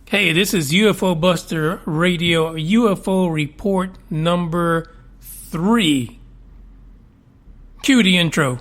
Hey, this is UFO Buster Radio, UFO report number 3. Cue the intro.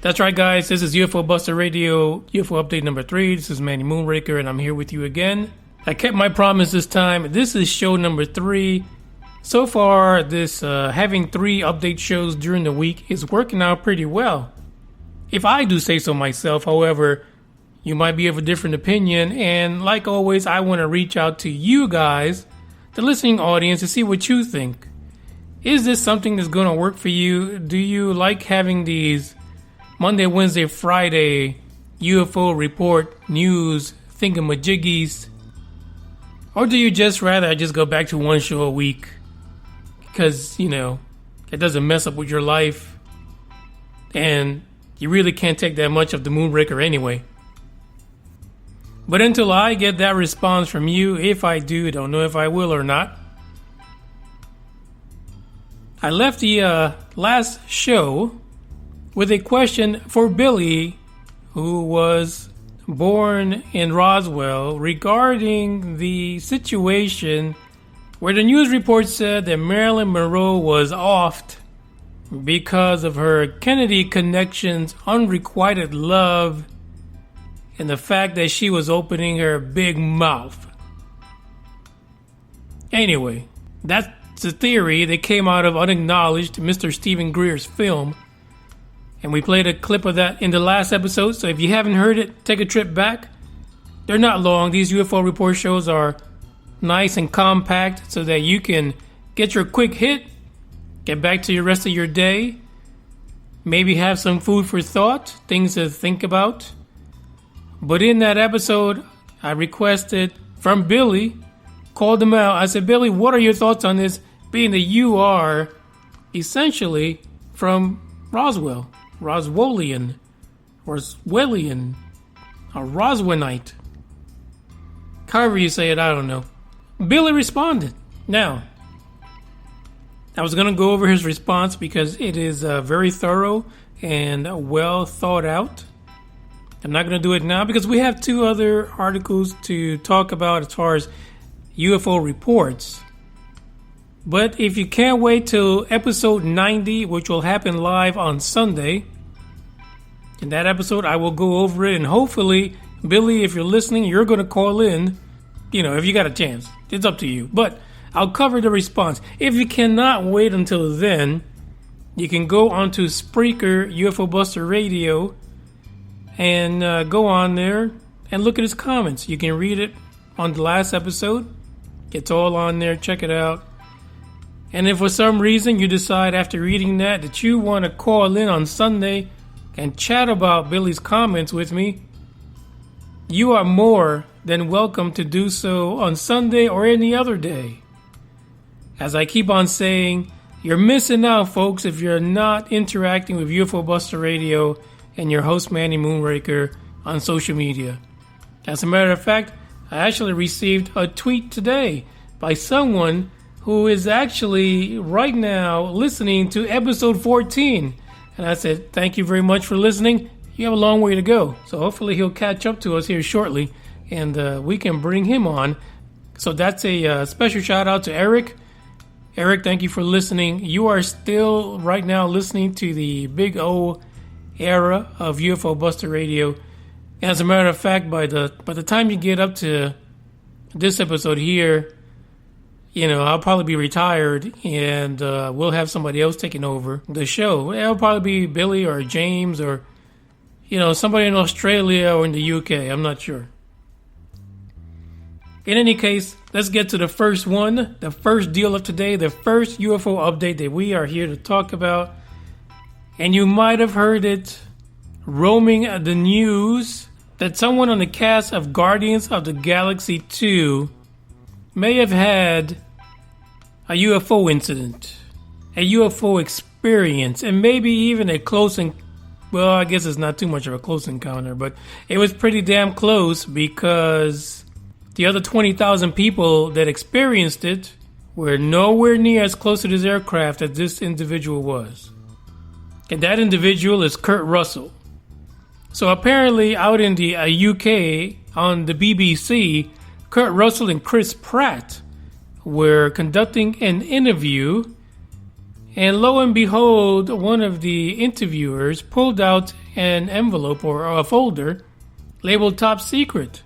That's right, guys. This is UFO Buster Radio, UFO update number 3. This is Manny Moonraker, and I'm here with you again. I kept my promise this time. This is show number 3. So far, this having 3 update shows during the week is working out pretty well. If I do say so myself, however, you might be of a different opinion. And like always, I want to reach out to you guys, the listening audience, to see what you think. Is this something that's going to work for you? Do you like having these Monday, Wednesday, Friday UFO report news thingamajiggies? Or do you just rather I just go back to one show a week? Because, it doesn't mess up with your life. And you really can't take that much of the Moonraker anyway. But until I get that response from you, if I do, don't know if I will or not. I left the last show with a question for Billy, who was born in Roswell, regarding the situation where the news report said that Marilyn Monroe was offed because of her Kennedy connections, unrequited love, and the fact that she was opening her big mouth. Anyway, that's the theory that came out of Unacknowledged, Mr. Stephen Greer's film. And we played a clip of that in the last episode, so if you haven't heard it, take a trip back. They're not long. These UFO report shows are nice and compact so that you can get your quick hit, get back to the rest of your day, maybe have some food for thought, things to think about. But in that episode, I requested from Billy, called him out. I said, Billy, what are your thoughts on this, being that you are essentially from Roswell? Roswellian, or Roswellian, or Roswellite. However you say it, I don't know. Billy responded. Now, I was going to go over his response because it is very thorough and well thought out. I'm not going to do it now because we have 2 other articles to talk about as far as UFO reports. But if you can't wait till episode 90, which will happen live on Sunday, in that episode I will go over it, and hopefully, Billy, if you're listening, you're going to call in, if you got a chance. It's up to you. But I'll cover the response. If you cannot wait until then, you can go onto Spreaker, UFO Buster Radio, and go on there and look at his comments. You can read it on the last episode. It's all on there. Check it out. And if for some reason you decide after reading that you want to call in on Sunday and chat about Billy's comments with me, you are more than welcome to do so on Sunday or any other day. As I keep on saying, you're missing out, folks, if you're not interacting with UFO Buster Radio and your host Manny Moonraker on social media. As a matter of fact, I actually received a tweet today by someone who is actually right now listening to episode 14. And I said, thank you very much for listening. You have a long way to go. So hopefully he'll catch up to us here shortly, and we can bring him on. So that's a special shout out to Eric. Eric, thank you for listening. You are still right now listening to the Big O era of UFO Buster Radio. As a matter of fact, by the time you get up to this episode here, I'll probably be retired, and we'll have somebody else taking over the show. It'll probably be Billy or James or, somebody in Australia or in the UK. I'm not sure. In any case, let's get to the first one, the first deal of today, the first UFO update that we are here to talk about. And you might have heard it roaming the news that someone on the cast of Guardians of the Galaxy 2 may have had a UFO incident, a UFO experience, and maybe even a well, I guess it's not too much of a close encounter, but it was pretty damn close because the other 20,000 people that experienced it were nowhere near as close to this aircraft as this individual was. And that individual is Kurt Russell. So apparently out in the UK on the BBC, Kurt Russell and Chris Pratt were conducting an interview, and lo and behold, one of the interviewers pulled out an envelope or a folder labeled Top Secret.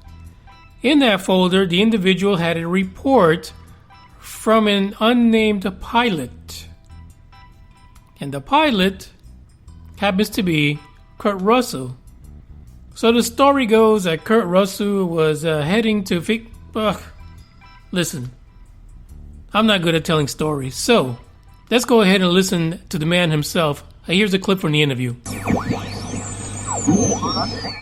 In that folder, the individual had a report from an unnamed pilot. And the pilot happens to be Kurt Russell. So the story goes that Kurt Russell was heading to... Listen, I'm not good at telling stories, so let's go ahead and listen to the man himself. Here's a clip from the interview.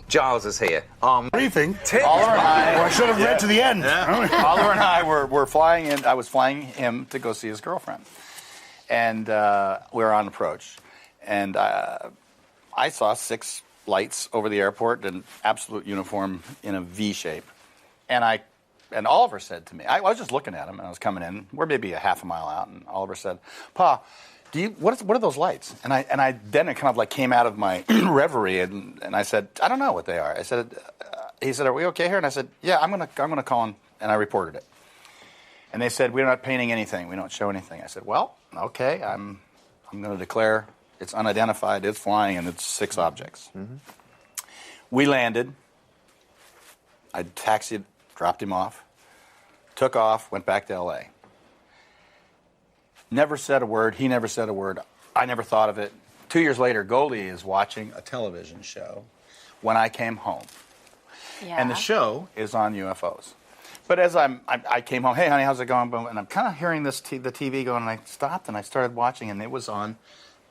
Giles is here. Briefing. Oliver and I. Well, I should have read to the end. Yeah. Oliver and I were flying in. I was flying him to go see his girlfriend, and we were on approach, and I saw 6 lights over the airport in absolute uniform in a V shape, and Oliver said to me, I was just looking at him, and I was coming in. We're maybe a half a mile out, and Oliver said, "Pa, what are those lights?" And I then it kind of like came out of my reverie, and I said, "I don't know what they are." I said, he said, "Are we okay here?" And I said, "Yeah, I'm gonna call him," and I reported it. And they said, "We're not painting anything. We don't show anything." I said, "Well, okay, I'm going to declare it's unidentified, it's flying, and it's 6 objects." Mm-hmm. We landed. I taxied, dropped him off, took off, went back to L.A. Never said a word. He never said a word. I never thought of it. 2 years later, Goldie is watching a television show when I came home. Yeah. And the show is on UFOs. But as I came home, "Hey, honey, how's it going?" And I'm kind of hearing the TV going, and I stopped and I started watching, and it was on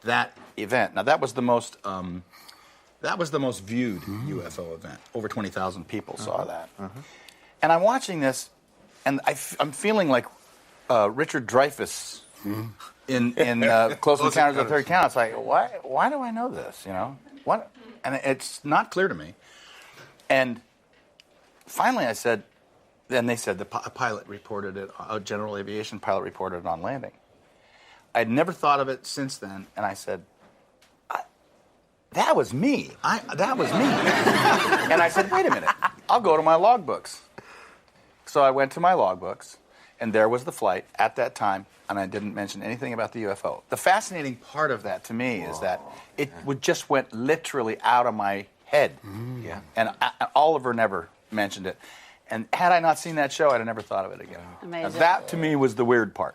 that event. Now, that was the most viewed UFO event. Over 20,000 people saw that. And I'm watching this, and I'm feeling like Richard Dreyfuss in Close Encounters of the Third Kind. It's like, why do I know this? You know what? And it's not clear to me. And finally, I said. Then they said a pilot reported it. A general aviation pilot reported it on landing. I'd never thought of it since then, and I said, "That was me. That was me." And I said, "Wait a minute. I'll go to my logbooks." So I went to my logbooks, and there was the flight at that time, and I didn't mention anything about the UFO. The fascinating part of that to me is that it just went literally out of my head. Yeah. And Oliver never mentioned it. And had I not seen that show, I'd have never thought of it again. Amazing. That, to me, was the weird part.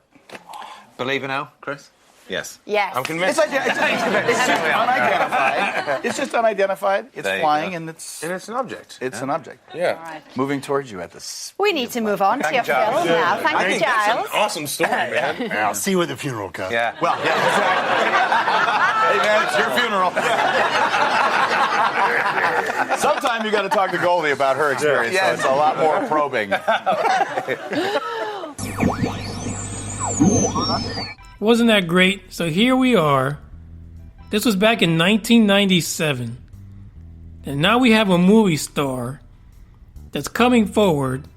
Believe it now, Chris? Yes. Yes. I'm convinced. It's just unidentified. It's just unidentified. It's flying, and it's an object. It's an object. Yeah. Right. Moving towards you at this. We need to move on to your film now. Thank you, Giles. That's an awesome story, man. I'll see you at the funeral, Cut. Yeah. Well, yeah, exactly. Hey, man, it's your funeral. Sometime you got to talk to Goldie about her experience. So it's a lot more probing. Wasn't that great? So here we are. This was back in 1997. And now we have a movie star that's coming forward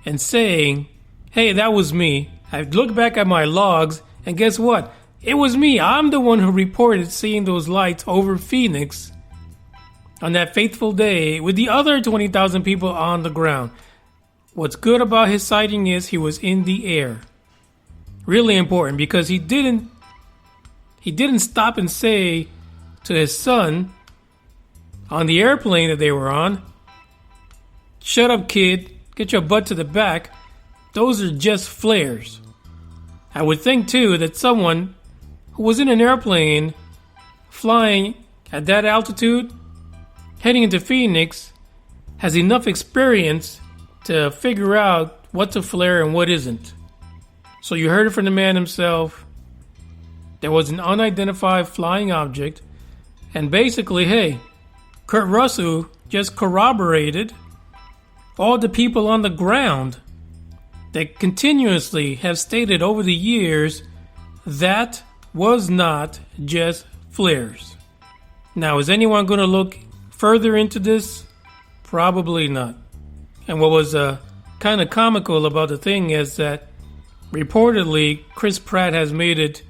and saying, "Hey, that was me. I looked back at my logs, and guess what? It was me. I'm the one who reported seeing those lights over Phoenix on that fateful day with the other 20,000 people on the ground." What's good about his sighting is he was in the air. Really important, because he didn't stop and say to his son on the airplane that they were on, "Shut up, kid. Get your butt to the back. Those are just flares." I would think, too, that someone who was in an airplane flying at that altitude, heading into Phoenix, has enough experience to figure out what's a flare and what isn't. So you heard it from the man himself. There was an unidentified flying object. And basically, hey, Kurt Russell just corroborated all the people on the ground that continuously have stated over the years that was not just flares. Now, is anyone going to look further into this? Probably not. And what was kind of comical about the thing is that reportedly Chris Pratt has made it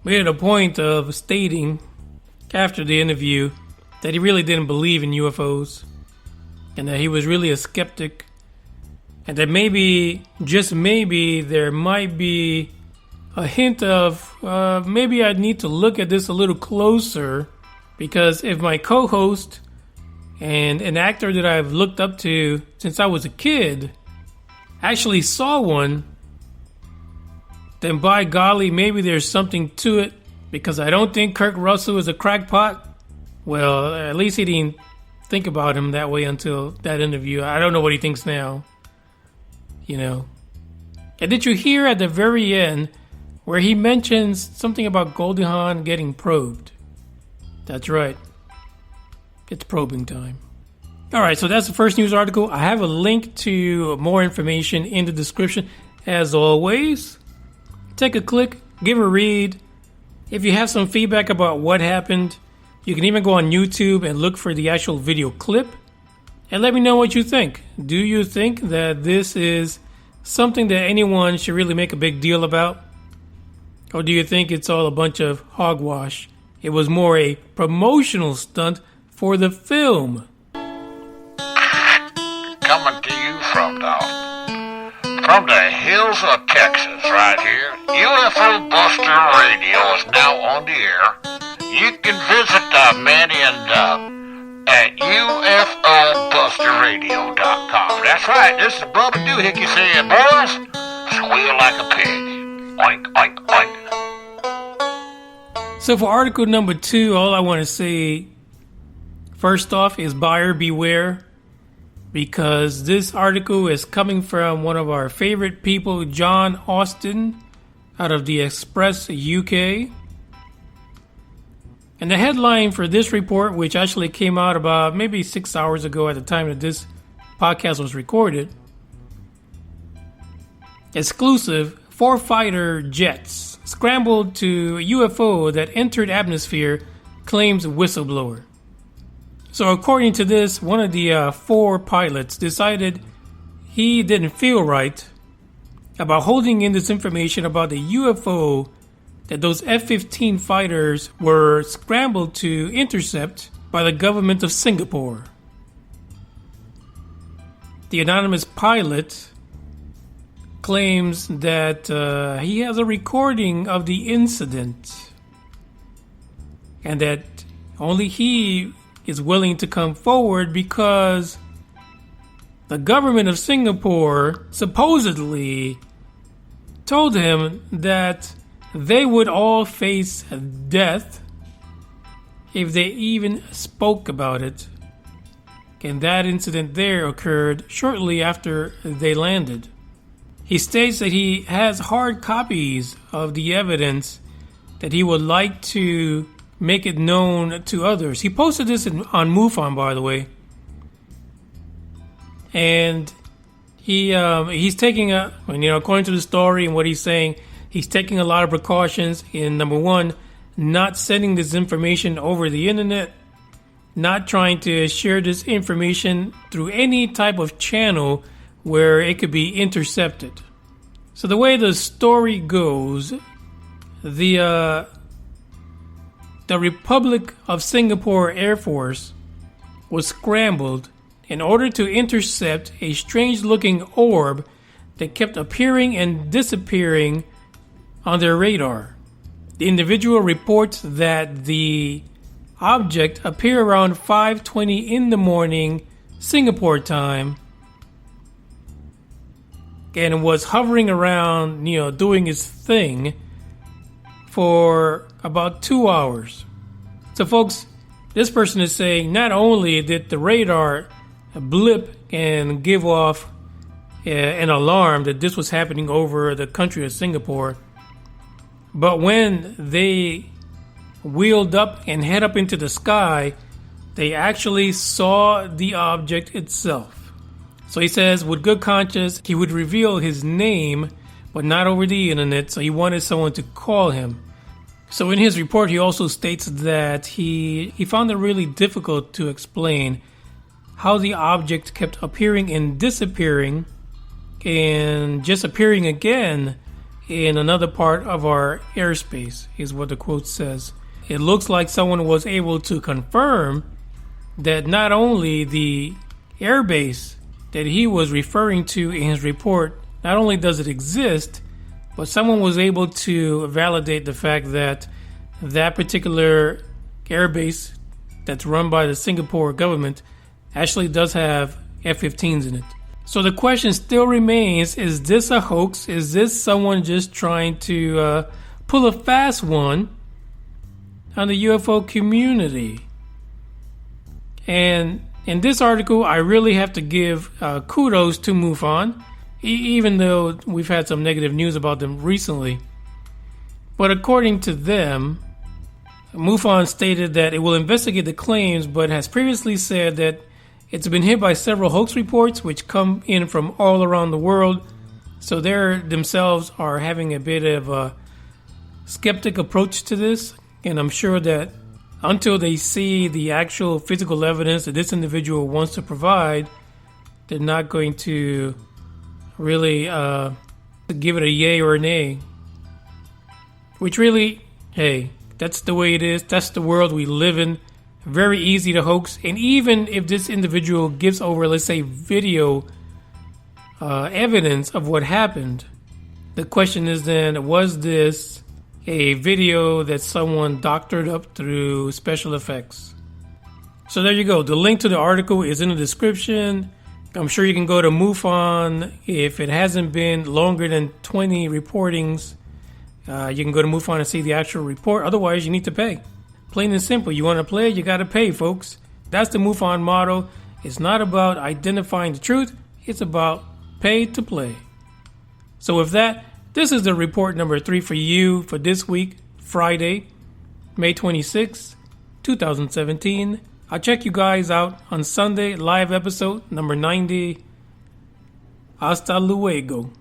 a point of stating after the interview that he really didn't believe in UFOs and that he was really a skeptic, and that maybe, just maybe, there might be a hint of maybe I need to look at this a little closer, because if my co-host and an actor that I've looked up to since I was a kid actually saw one, then by golly, maybe there's something to it, because I don't think Kurt Russell is a crackpot. Well, at least he didn't think about him that way until that interview. I don't know what he thinks now. You know. And did you hear at the very end where he mentions something about Goldie Hawn getting probed? That's right. It's probing time. All right, so that's the first news article. I have a link to more information in the description. As always, take a click, give a read. If you have some feedback about what happened, you can even go on YouTube and look for the actual video clip and let me know what you think. Do you think that this is something that anyone should really make a big deal about? Or do you think it's all a bunch of hogwash? It was more a promotional stunt for the film. Coming to you from the hills of Texas right here, UFO Buster Radio is now on the air. You can visit Manny and at UFOBusterRadio.com. That's right, this is Bubba Doohickey saying, boys, squeal like a pig. Oink, oink, oink. So for article number 2, all I want to say first off is buyer beware, because this article is coming from one of our favorite people, John Austin, out of the Express UK. And the headline for this report, which actually came out about maybe 6 hours ago at the time that this podcast was recorded, exclusive, 4 fighter jets scrambled to a UFO that entered atmosphere, claims whistleblower. So according to this, one of the 4 pilots decided he didn't feel right about holding in this information about the UFO that those F-15 fighters were scrambled to intercept by the government of Singapore. The anonymous pilot claims that he has a recording of the incident and that only he is willing to come forward because the government of Singapore supposedly told him that they would all face death if they even spoke about it. And that incident there occurred shortly after they landed. He states that he has hard copies of the evidence that he would like to make it known to others. He posted this on MUFON, by the way. And he's taking according to the story and what he's saying, he's taking a lot of precautions in, number one, not sending this information over the internet, not trying to share this information through any type of channel where it could be intercepted. So the way the story goes, the Republic of Singapore Air Force was scrambled in order to intercept a strange-looking orb that kept appearing and disappearing on their radar. The individual reports that the object appeared around 5:20 in the morning, Singapore time, and was hovering around, doing its thing for about 2 hours. So, folks, this person is saying not only did the radar blip and give off an alarm that this was happening over the country of Singapore, but when they wheeled up and head up into the sky, they actually saw the object itself. So he says, with good conscience, he would reveal his name, but not over the internet, so he wanted someone to call him. So in his report, he also states that he found it really difficult to explain how the object kept appearing and disappearing and just appearing again in another part of our airspace, is what the quote says. It looks like someone was able to confirm that not only the airbase that he was referring to in his report, not only does it exist, but someone was able to validate the fact that that particular airbase that's run by the Singapore government actually does have F-15s in it. So the question still remains, is this a hoax? Is this someone just trying to pull a fast one on the UFO community? And in this article, I really have to give kudos to MUFON, even though we've had some negative news about them recently. But according to them, MUFON stated that it will investigate the claims, but has previously said that it's been hit by several hoax reports which come in from all around the world. So they themselves are having a bit of a skeptic approach to this. And I'm sure that until they see the actual physical evidence that this individual wants to provide, they're not going to really give it a yay or a nay. Which really, hey, that's the way it is. That's the world we live in. Very easy to hoax. And even if this individual gives over, let's say, video evidence of what happened, the question is then, was this a video that someone doctored up through special effects? So there you go. The link to the article is in the description. I'm sure you can go to MUFON. If it hasn't been longer than 20 reportings, you can go to MUFON and see the actual report. Otherwise, you need to pay. Plain and simple. You want to play, you got to pay, folks. That's the MUFON motto. It's not about identifying the truth. It's about pay to play. So with that, this is the report number 3 for you for this week, Friday, May 26, 2017. I'll check you guys out on Sunday, live episode number 90. Hasta luego.